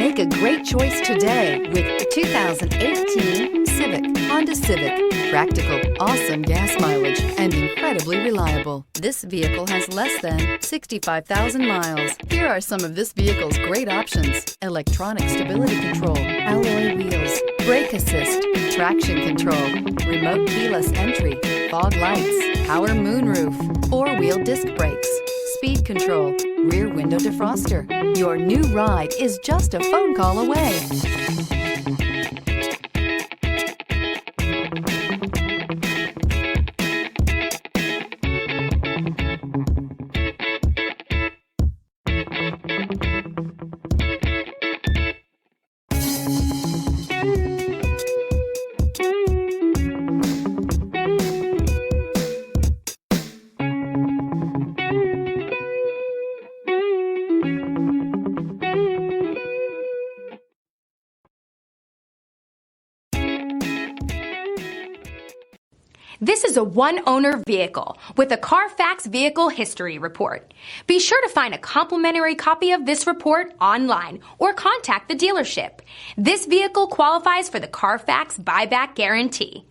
Make a great choice today with the 2018 Civic. Honda Civic. Practical, awesome gas mileage, and incredibly reliable. This vehicle has less than 65,000 miles. Here are some of this vehicle's great options: electronic stability control, alloy wheels, brake assist, traction control, remote keyless entry, fog lights, power moonroof, four-wheel disc brakes, speed control, rear window defroster. Your new ride is just a phone call away. This is a one-owner vehicle with a Carfax Vehicle History Report. Be sure to find a complimentary copy of this report online or contact the dealership. This vehicle qualifies for the Carfax Buyback Guarantee.